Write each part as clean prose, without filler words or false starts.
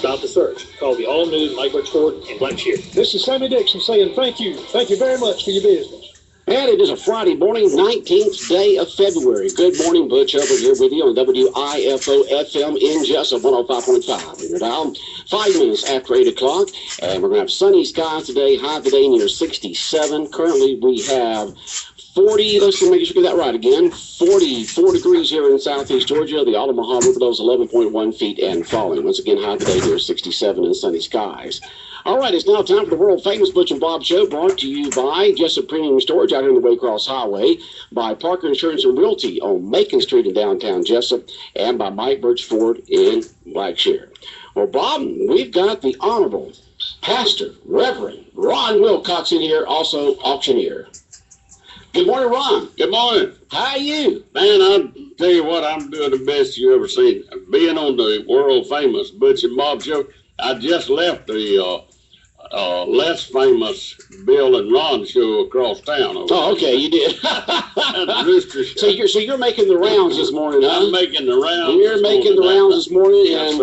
Stop the search. Call the all-new Mike Butch Ford in Blackshear. This is Sammy Dixon saying thank you. Thank you very much for your business. And it is a Friday morning, 19th day of February. Good morning, Butch over here with you on WIFO FM in Jessup 105.5 in your dial. 5 minutes after 8 o'clock, and we're going to have sunny skies today. High today near 67. Currently, we have 40, let's make sure we get that right again, 44 degrees here in southeast Georgia. The Omaha River is 11.1 feet and falling. Once again, high today near 67 and sunny skies. All right, it's now time for the world-famous Butch and Bob Show, brought to you by Jessup Premium Storage out here in the Waycross Highway, by Parker Insurance and Realty on Macon Street in downtown Jessup, and by Mike Butch Ford in Blackshear. Well, Bob, we've got the Honorable Pastor Reverend Ron Wilcox in here, also auctioneer. Good morning, Ron. Good morning. How are you? Man, I'll tell you what, I'm doing the best you ever seen. Being on the world-famous Butch and Bob Show, I just left the less famous Bill and Ron show across town. Oh, okay, you did. So you're making the rounds this morning, huh? I'm making the rounds. You're making the rounds this morning, yes, and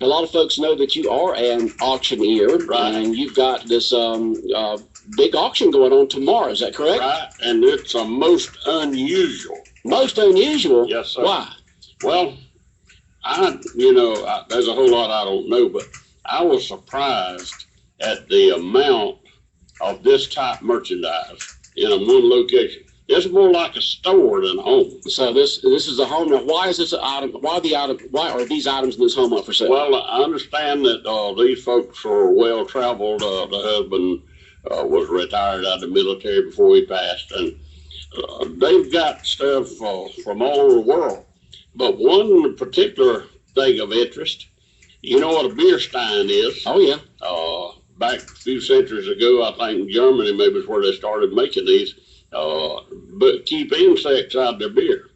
a lot of folks know that you are an auctioneer, right? And you've got this big auction going on tomorrow. Is that correct? Right, and it's a most unusual. Most unusual? Yes, sir. Why? Well, there's a whole lot I don't know, but I was surprised at the amount of this type merchandise in one location. It's more like a store than a home. So this is a home. Now, why is this an item? Why are these items in this home up for sale? Well, I understand that these folks are well traveled. The husband was retired out of the military before he passed, and they've got stuff from all over the world. But one particular thing of interest, you know what a beer stein is? Oh yeah. Back a few centuries ago, I think Germany maybe is where they started making these, but keep insects out of their beer.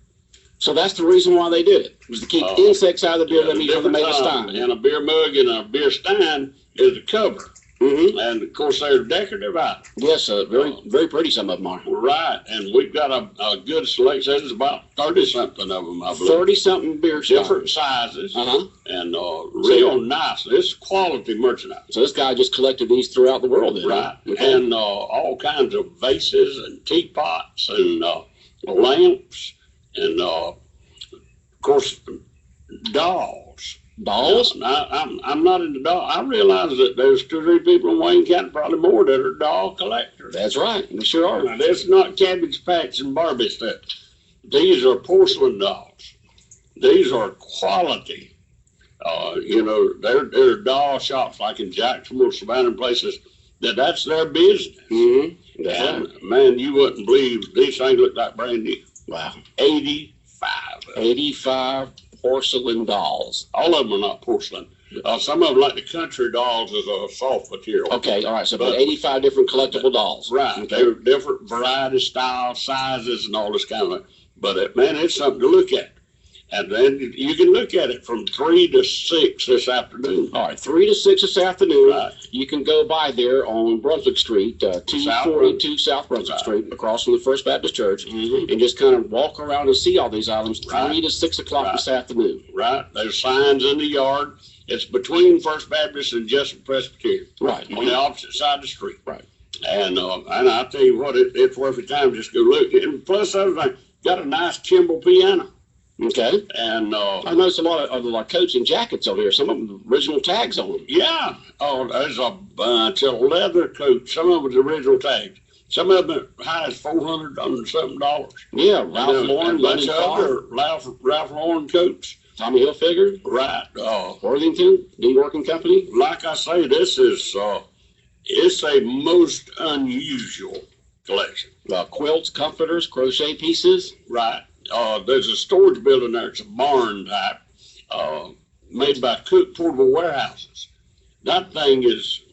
So that's the reason why they did it, was to keep insects out of the beer. That means they made a stein. And a beer mug and a beer stein is the cover. Mm-hmm. And of course they're decorative items. Yes, very pretty. Some of them are. Right, and we've got a good selection. There's about 30-something of them, I believe. 30-something beer steins. Different sizes. And real nice. This is quality merchandise. So this guy just collected these throughout the world, then, right? Okay. And all kinds of vases and teapots and lamps and of course dolls. Dolls? I'm not into dolls. I realize that there's 2 or 3 people in Wayne County, probably more, that are doll collectors. That's right. They sure are. Now, this is not Cabbage Patch and Barbie stuff. These are porcelain dolls. These are quality. There are doll shops like in Jacksonville, Savannah, places that's their business. Mm-hmm. And man, you wouldn't believe these things look like brand new. Wow. 85 porcelain dolls. All of them are not porcelain. Some of them, like the country dolls, is a soft material. Okay, all right. So about 85 different collectible dolls. Right. Okay. They're different varieties, styles, sizes, and all this kind of thing. But man, it's something to look at. And then you can look at it from 3 to 6 this afternoon. All right, 3 to 6 this afternoon. Right. You can go by there on Brunswick Street, 242 South Brunswick Street, across from the First Baptist Church, and just kind of walk around and see all these items 3 to 6 o'clock this afternoon. Right. There's signs in the yard. It's between First Baptist and Jessup Presbyterian. Right. On the opposite side of the street. Right. And I'll tell you what, it's worth your time just go look. And plus, other thing, got a nice Kimball piano. Okay. And I noticed a lot of coats and jackets over here. Some of them original tags on them. Yeah. Oh, there's a bunch of leather coats. Some of them with original tags. Some of them as high as $400 and something. Yeah, Ralph Lauren, a bunch of other Ralph Lauren coats. Tommy Hilfiger. Right. Worthington, New York and Company. Like I say, this is it's a most unusual collection. Quilts, comforters, crochet pieces. Right. There's a storage building there. It's a barn type, made by Cook Portable Warehouses. That thing is,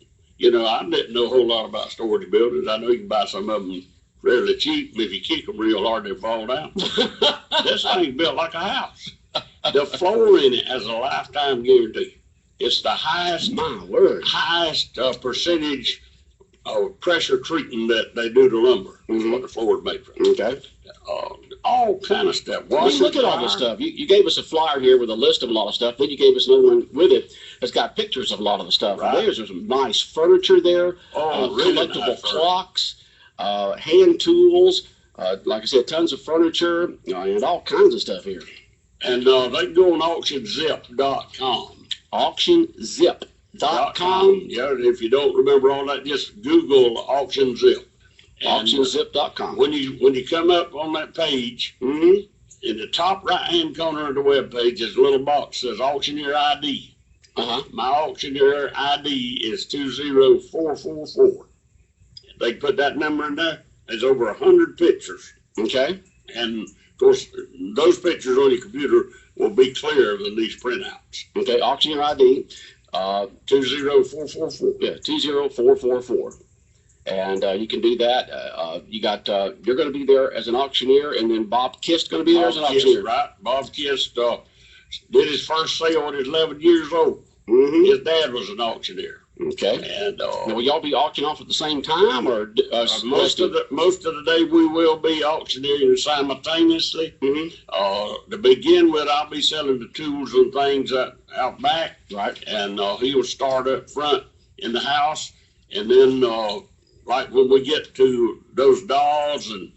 I didn't know a whole lot about storage buildings. I know you can buy some of them fairly cheap, and if you kick them real hard, they fall down. This thing's built like a house. The floor in it has a lifetime guarantee. It's the highest, percentage of pressure treating that they do to lumber. Is what the floor is made from. Okay. all kind of stuff. I mean, look at all this stuff. You gave us a flyer here with a list of a lot of stuff. Then you gave us another one with it that's got pictures of a lot of the stuff. Right. And there's some nice furniture there, Really collectible nice clocks, hand tools, like I said, tons of furniture, and all kinds of stuff here. And they can go on auctionzip.com. Auctionzip.com. Yeah, if you don't remember all that, just Google AuctionZip. Auctionzip.com. When you come up on that page, Mm-hmm. in the top right-hand corner of the web page, there's a little box that says Auctioneer ID. Uh-huh. My auctioneer ID is 20444. They put that number in there. There's over 100 pictures. Okay. And of course, those pictures on your computer will be clearer than these printouts. Okay, auctioneer ID. 20444. Yeah, 20444. And you can do that. You're going to be there as an auctioneer, and then Bob Kist going to be there as an auctioneer. Right. Bob Kist did his first sale when he was 11 years old. Mm-hmm. His dad was an auctioneer. Okay. And now, will y'all be auctioning off at the same time, or most of the day we will be auctioneering simultaneously. Mm-hmm. To begin with, I'll be selling the tools and things out back. Right. And he will start up front in the house, and then like when we get to those dolls and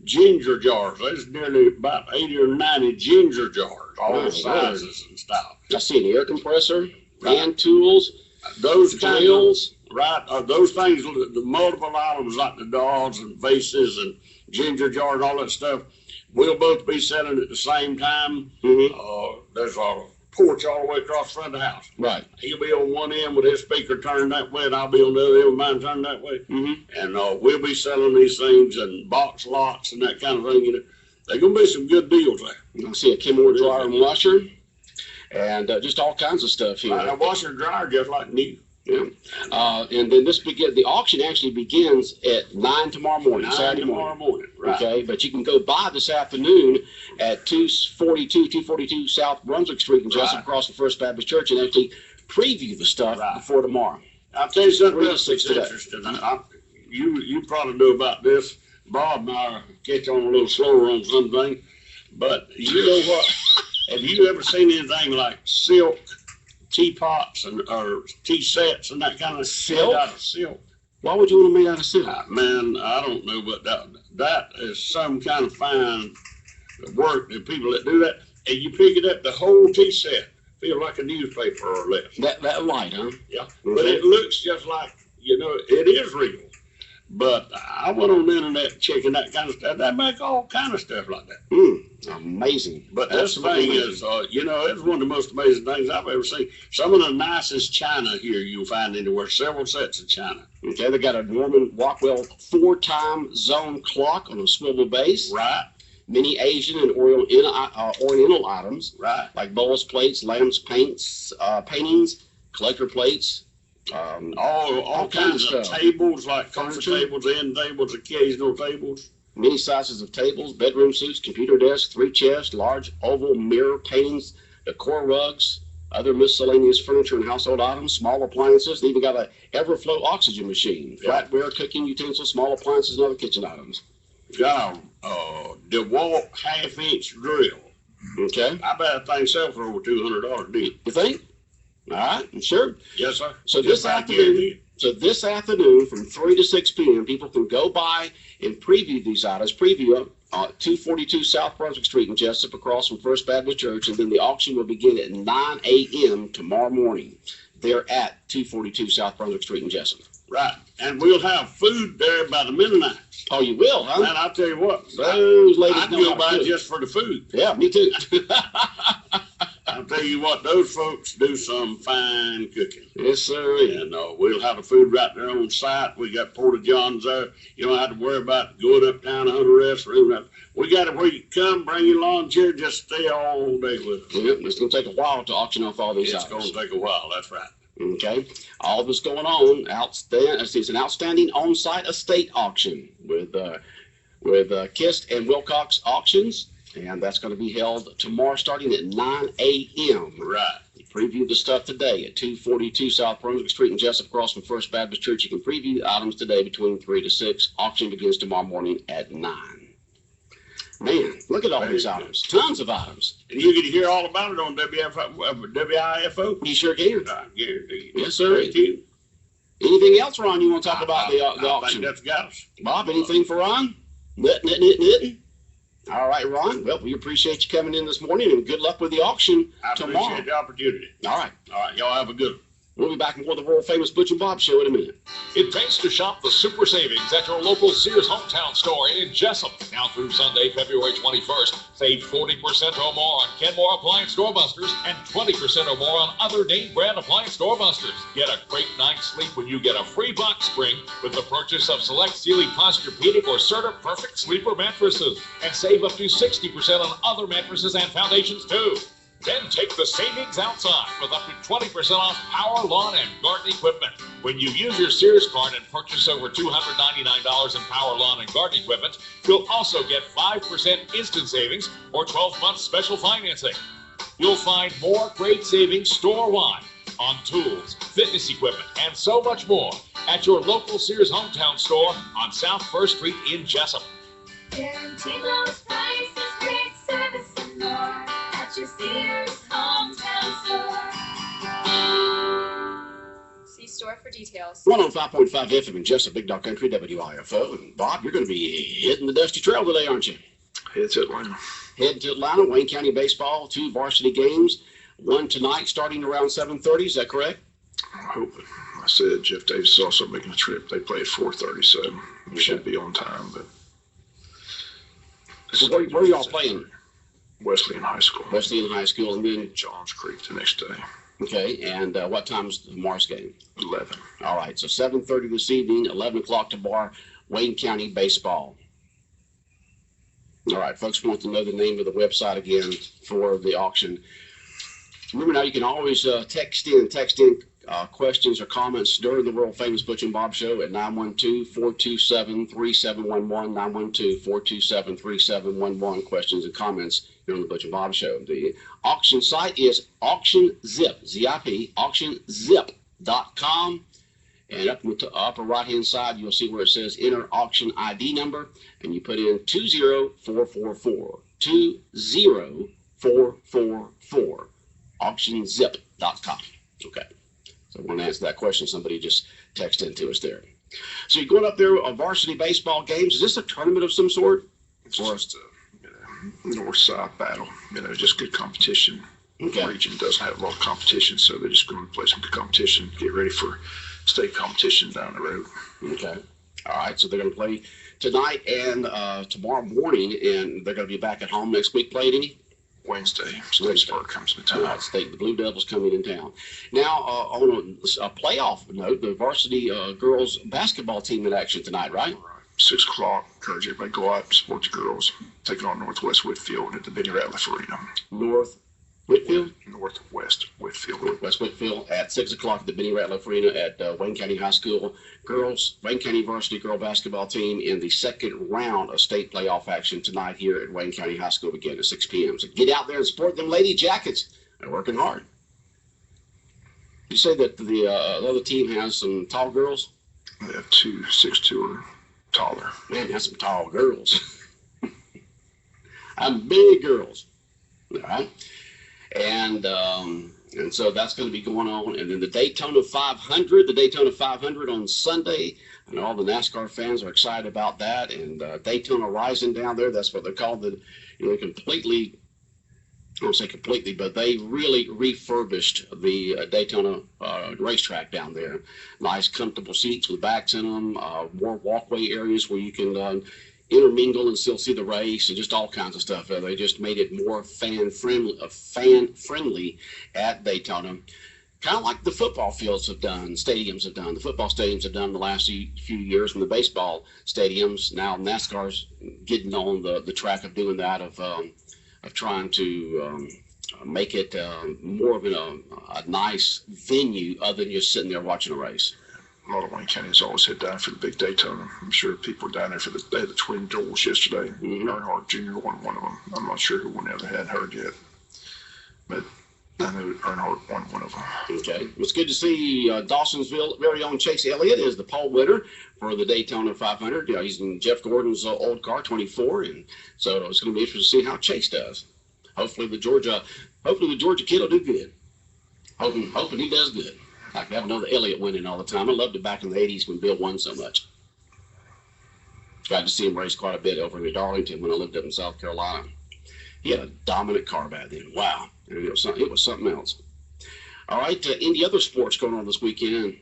ginger jars, there's nearly about 80 or 90 ginger jars, all the sizes and stuff. I see an air compressor, hand tools, those drills. Right, those things, the multiple items like the dolls and vases and ginger jars and all that stuff, we'll both be selling at the same time. Mm-hmm. There's a porch all the way across the front of the house. Right. He'll be on one end with his speaker turned that way, and I'll be on the other end with mine turned that way. Mm-hmm. And we'll be selling these things and box lots and that kind of thing. There's going to be some good deals there. I see a Kenmore dryer and washer, and just all kinds of stuff here. A washer and dryer just like new. Yeah. And then the auction actually begins at 9 tomorrow morning, Saturday morning. Right. Okay, but you can go by this afternoon at 242 South Brunswick Street in Jessup, across from First Baptist Church, and actually preview the stuff before tomorrow. I'll tell you something 3 to else 6 that's interesting. You probably know about this. Bob and I catch on a little slower on something, but you know what? Have you ever seen anything like silk teapots or tea sets and that kind of silk? Out of silk. Why would you want them made out of silk? Man, I don't know, but that is some kind of fine work. The people that do that, and you pick it up, the whole tea set feel like a newspaper or less. That light, huh? Yeah, but it looks just like, it is real. But I went on the internet checking that kind of stuff. They make all kind of stuff like that. Amazing. But this thing is, it's one of the most amazing things I've ever seen. Some of the nicest china here you'll find anywhere, several sets of china. Okay, they got a Norman Rockwell 4-time zone clock on a swivel base. Right. Many Asian and Oriental items. Right. Like bowls, plates, lamps, paintings, collector plates. All kinds of tables, like comfort tables, end tables, occasional tables. Many sizes of tables, bedroom suites, computer desks, 3 chests, large oval mirror paintings, decor rugs, other miscellaneous furniture and household items, small appliances. They even got a Everflow oxygen machine, flatware, cooking utensils, small appliances, and other kitchen items. Got a DeWalt 1/2-inch drill. Okay. I bet that thing sells for over $200 a day. You think? All right, sure. Yes, sir. So this afternoon from 3 to 6 p.m., people can go by and preview these items. Preview 242 South Brunswick Street in Jessup, across from First Baptist Church, and then the auction will begin at 9 a.m. tomorrow morning. They're at 242 South Brunswick Street in Jessup. Right, and we'll have food there by the midnight. Oh, you will, huh? Man, I'll tell you what, those ladies I'd go by just for the food. Yeah, me too. I'll tell you what, those folks do some fine cooking. Yes, sir. And we'll have the food right there on site. We got Porta Johns there. You don't have to worry about going uptown to a restaurant. We got it where you come, bring your lawn chair, just stay all day with us. Yep, it's going to take a while to auction off all these items. It's going to take a while, that's right. Okay, all this going on. It's an outstanding on-site estate auction with Kist and Wilcox Auctions. And that's going to be held tomorrow starting at 9 a.m. Right. Preview the stuff today at 242 South Brunswick Street in Jessup, across from First Baptist Church. You can preview items today between 3 to 6. Auction begins tomorrow morning at 9. Man, look at all these items. Tons of items. And you can hear all about it on WIFO. You sure can. I guarantee you. Yes, sir. Thank you. Anything else, Ron, you want to talk about the I auction? think that's got us. Bob, anything for Ron? Nothing. All right, Ron. Well, we appreciate you coming in this morning, and good luck with the auction I tomorrow. appreciate the opportunity. All right. All right, y'all have a good one. We'll be back for the world famous Butch and Bob show in a minute. It pays to shop the super savings at your local Sears hometown store in Jessup. Now through Sunday, February 21st, save 40% or more on Kenmore Appliance Doorbusters and 20% or more on other name brand appliance doorbusters. Get a great night's sleep when you get a free box spring with the purchase of select Sealy Posturepedic or Serta Perfect Sleeper mattresses. And save up to 60% on other mattresses and foundations too. Then take the savings outside with up to 20% off power, lawn, and garden equipment. When you use your Sears card and purchase over $299 in power, lawn, and garden equipment, you'll also get 5% instant savings or 12 months special financing. You'll find more great savings store-wide on tools, fitness equipment, and so much more at your local Sears hometown store on South 1st Street in Jessup. Guarantee lowest prices, great service, and more at your Sears hometown store. See store for details. 105.5 FM in Jessup, Big Dog Country, WIFO. And Bob, you're going to be hitting the dusty trail today, aren't you? Head to Atlanta. Heading to Atlanta, Wayne County baseball, 2 varsity games, one tonight starting around 7:30. Is that correct? I hope. I said Jeff Davis is also making a trip. They play at 4:30, so we should be on time. But So where are y'all playing? Wesleyan High School. Wesleyan High School, and then, Johns Creek the next day. okay, and what time's tomorrow's game? 11. All right, so 7:30 this evening, 11 o'clock tomorrow, Wayne County baseball. All right, folks want to know the name of the website again for the auction. Remember now, you can always text in questions or comments during the world famous Butch and Bob show at 912-427-3711, 912-427-3711, questions and comments during the Butch and Bob show. The auction site is AuctionZip, Z-I-P, AuctionZip.com. And up in the upper right-hand side, you'll see where it says enter auction ID number, and you put in 20444, 20444, AuctionZip.com. Okay. So I want to answer that question. Somebody just texted into us there. So you're going up there on varsity baseball games. Is this a tournament of some sort? It's just a north-side battle. Just good competition. Okay. The region doesn't have a lot of competition, so they're just going to play some good competition, get ready for state competition down the road. Okay. All right. So they're going to play tonight and tomorrow morning, and they're going to be back at home next week. Playing any? Wednesday, Statesburg comes to town. The Blue Devils coming in town. Now, on a playoff note, the varsity girls basketball team in action tonight, right? All right. 6 o'clock. Encourage everybody to go out, support the girls. Taking on Northwest Whitfield at the Benny Ratliff Arena. Northwest Whitfield at 6 o'clock at the Benny Ratliff Arena at Wayne County High School. Wayne County varsity girl basketball team in the second round of state playoff action tonight here at Wayne County High School again at 6 p.m. So get out there and support them Lady Jackets. They're working hard. You say that the other team has some tall girls? They have 2 6'2" or taller. Man, that's some tall girls. I'm big girls. All right. And so that's going to be going on. And then the Daytona 500 on Sunday. I know all the NASCAR fans are excited about that. And Daytona Rising down there, that's what they're called. Completely, I won't say completely, but they really refurbished the Daytona racetrack down there. Nice, comfortable seats with backs in them, more walkway areas where you can intermingle and still see the race, and just all kinds of stuff. They just made it more fan friendly at Daytona, kind of like the football fields have done, stadiums have done. The football stadiums have done the last few years from the baseball stadiums. Now NASCAR's getting on the track of doing that, of trying to make it more of a nice venue other than just sitting there watching a race. A lot of Wayne County's always head down for the big Daytona. I'm sure people were down there for they had the twin duels yesterday. Mm-hmm. Earnhardt Jr. won one of them. I'm not sure who won the other. Hadn't heard yet. But I know Earnhardt won one of them. Okay. It's good to see Dawsonville very own Chase Elliott is the pole winner for the Daytona 500. He's in Jeff Gordon's old car, 24, and so it's going to be interesting to see how Chase does. Hopefully the Georgia kid will do good. Hoping he does good. I can have another Elliott winning all the time. I loved it back in the 80s when Bill won so much. Got to see him race quite a bit over in Darlington when I lived up in South Carolina. He had a dominant car back then. Wow. It was something else. All right, any other sports going on this weekend?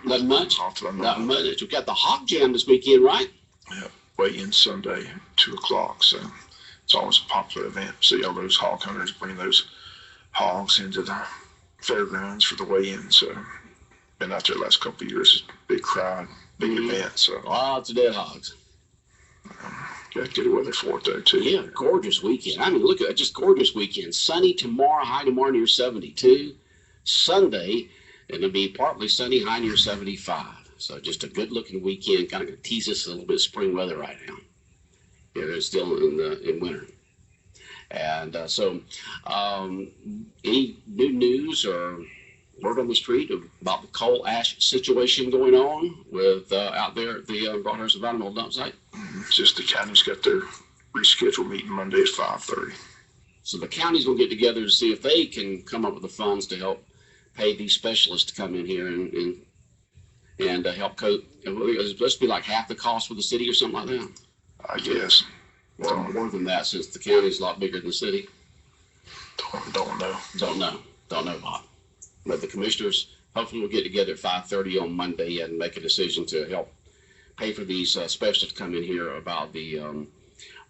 Not much. Not much. We've got the Hog Jam this weekend, right? Yeah, weigh-in Sunday, 2:00. So it's always a popular event. See all those hog hunters bring those hogs into the fairgrounds for the weigh-in. So been out there the last couple of years. It's a big crowd, big event. So lots of dead hogs. Got good weather for it though too. Yeah, gorgeous weekend. I mean, look at it, just gorgeous weekend. Sunny tomorrow, high tomorrow near 72. Sunday, it'll be partly sunny, high near 75. So just a good-looking weekend. Kind of tease us a little bit of spring weather right now. Yeah, they're still in winter. And any new news or word on the street about the coal ash situation going on with out there at the Broadhurst Environmental Dump Site? Just the county's got their rescheduled meeting Monday at 5:30. So the county's gonna get together to see if they can come up with the funds to help pay these specialists to come in here and help cope. It's supposed to be like half the cost for the city or something like that. I guess. Or more than that, since the county's a lot bigger than the city. Don't know. Don't know, Bob. But the commissioners hopefully will get together at 5:30 on Monday and make a decision to help pay for these specialists to come in here about the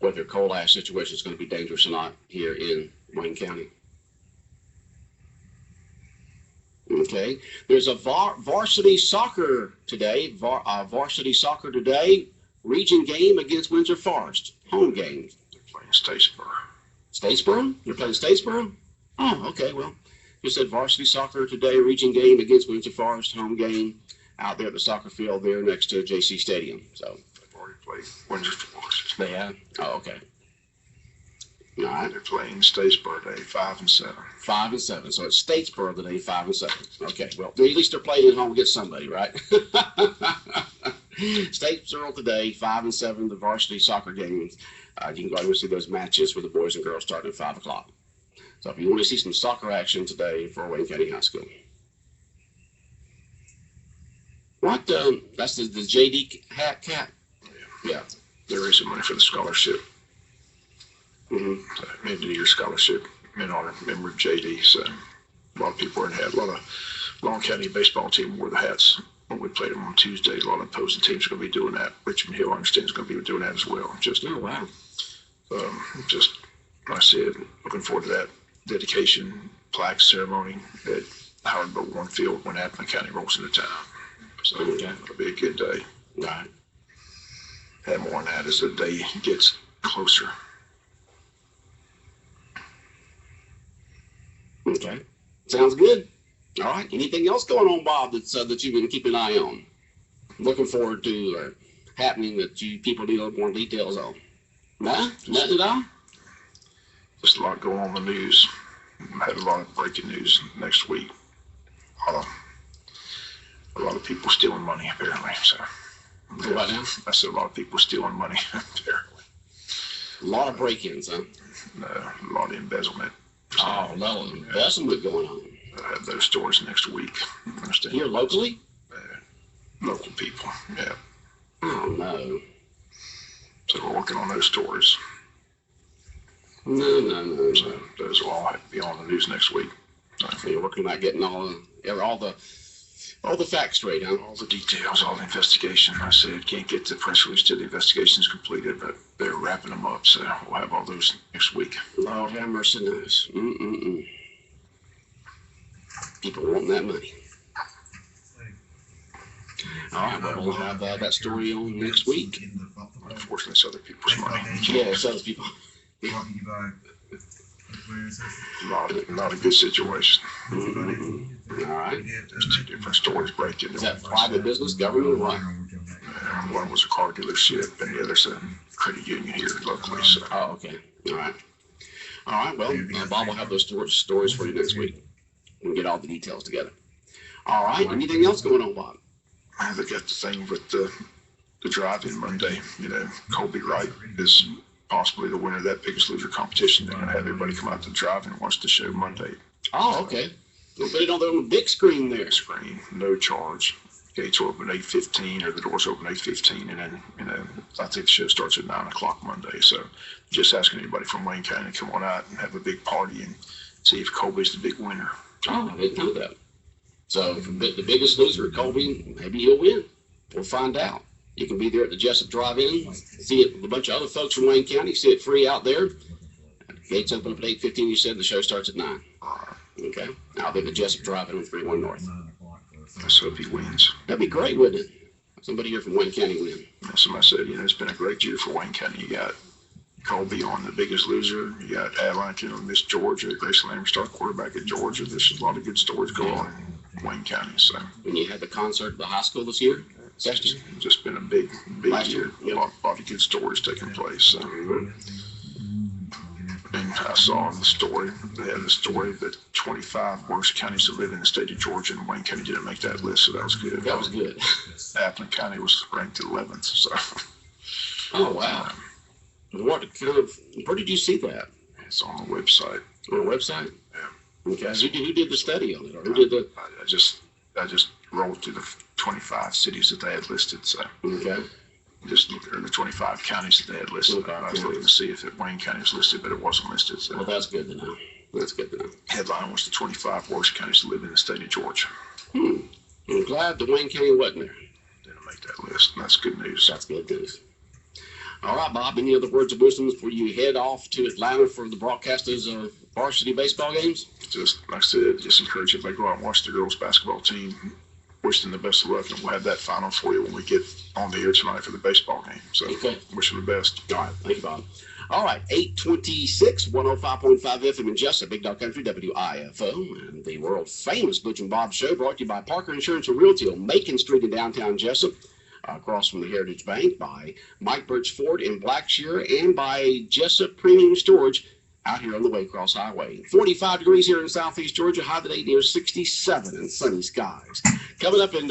whether coal ash situation is going to be dangerous or not here in Wayne County. Okay, there's a varsity soccer today. Varsity soccer today. Region game against Windsor Forest. Home game. They're playing Statesboro. Statesboro? You're playing Statesboro? Oh, okay. Well, you said varsity soccer today. Region game against Windsor Forest. Home game out there at the soccer field there next to JC Stadium. So they've already played Windsor Forest. they have. Oh, okay. All right. They're playing Statesboro today, 5 and 7. 5 and 7. So it's Statesboro today, 5 and 7. Okay. Well, at least they're playing at home against somebody, right? Statesboro today, 5 and 7. The varsity soccer games. You can go out and see those matches with the boys and girls starting at 5 o'clock. So if you want to see some soccer action today for Wayne County High School. What? That's the JD hat cap? Yeah. They're raising money for the scholarship. Mm-hmm. End-of-the-year scholarship in honor of member of JD. So a lot of people were in hat. A lot of Long County baseball team wore the hats when we played them on Tuesday. A lot of opposing teams are going to be doing that. Richmond Hill, I understand, is going to be doing that as well. Just oh wow. Just like I said, looking forward to that dedication plaque ceremony at Howard Bowl One Field when Appleton County rolls into town. So it'll be a good day. Right. And more than that as the day gets closer. Okay. Sounds good. All right. Anything else going on, Bob, that you've been keeping an eye on? Looking forward to or happening that you people need a little more details on? Nah? Nothing at all? Just a lot going on in the news. I had a lot of breaking news next week. A lot of people stealing money, apparently. So, What now? I said a lot of people stealing money, apparently. A lot of break-ins, huh? A lot of embezzlement. Oh, no, embezzlement going on. I have those stories next week. Understand? Here locally? Local people, yeah. Oh, no. So we're working on those stories. No. So those will all have to be on the news next week. So you're working on getting all the facts straight, huh? All the details, all the investigation. I said can't get the press release till the investigation's completed, but they're wrapping them up, so we'll have all those next week. Lord have mercy on us. People wanting that money. All right, well, we'll have that story on next week. Unfortunately, it's other people's money. Yeah, it's other people. Not a good situation. All right. There's two different stories breaking. Is that private business, government, or what? One was a car dealership, and the other's a credit union here locally. So. Oh, okay. All right. All right, well, Bob will have those stories for you next week. We'll get all the details together. All right, anything else going on, Bob? They got the thing with the drive-in Monday. You know, Colby Wright is possibly the winner of that Biggest Loser competition. They're going to have everybody come out to the drive-in and watch the show Monday. Oh, okay. We'll put it on the big screen there. Screen, no charge. Gates open 8:15, or the doors open 8:15, and then, you know, I think the show starts at 9 o'clock Monday. So just asking anybody from Wayne County to come on out and have a big party and see if Colby's the big winner. Oh, I didn't know that. So if the Biggest Loser, Colby, maybe he'll win. We'll find out. You can be there at the Jessup Drive-In, see it with a bunch of other folks from Wayne County, see it free out there. Gates open up at 8:15, you said the show starts at 9. Okay. Now I'll be at the Jessup Drive-In on 31 North. Let's hope he wins. That'd be great, wouldn't it? Somebody here from Wayne County win. Somebody said, you know, it's been a great year for Wayne County. You got Colby on the Biggest Loser. You got Adeline on Miss Georgia. Grace Lamb, star quarterback at Georgia. There's a lot of good stories going on in Wayne County. So when you had the concert at the high school this year, it's just been a big year. Yep. A lot of good stories taking place. So. And I saw the story, they had the story that 25 worst counties to live in the state of Georgia, and Wayne County didn't make that list, so that was good. That was good. Appleton County was ranked 11th, so. Oh, wow. Where did you see that? It's on the website. On the website? Yeah. Okay. Who did the study on it, or who did the? I just rolled through the 25 cities that they had listed, so. Okay. Just looking at the 25 counties that they had listed. I was looking to see if Wayne County was listed, but it wasn't listed. So. Well, that's good to know. That's good to know. Headline was the 25 worst counties to live in the state of Georgia. I'm glad the Wayne County wasn't there. Didn't make that list, and that's good news. That's good news. All right, Bob, any other words of wisdom before you head off to Atlanta for the broadcasters of varsity baseball games? Just, like I said, just encourage everybody to go out and watch the girls' basketball team. Wish them the best of luck, and we'll have that final for you when we get on the air tonight for the baseball game. So, okay. Wish them the best. All right, thank you, Bob. All right, 826, 105.5 FM in Jessup, Big Dog Country, WIFO, and the world-famous Butch and Bob Show, brought to you by Parker Insurance and Realty on Macon Street in downtown Jessup, across from the Heritage Bank, by Mike Birch Ford in Blackshear, and by Jessup Premium Storage out here on the Waycross Highway. 45 degrees here in southeast Georgia, high today near 67 and sunny skies. Coming up in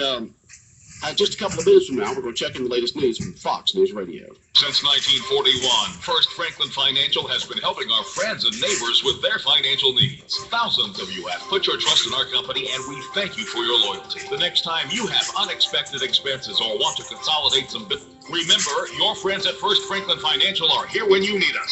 just a couple of minutes from now, we're going to check in the latest news from Fox News Radio. Since 1941, First Franklin Financial has been helping our friends and neighbors with their financial needs. Thousands of you have put your trust in our company, and we thank you for your loyalty. The next time you have unexpected expenses or want to consolidate some remember, your friends at First Franklin Financial are here when you need us.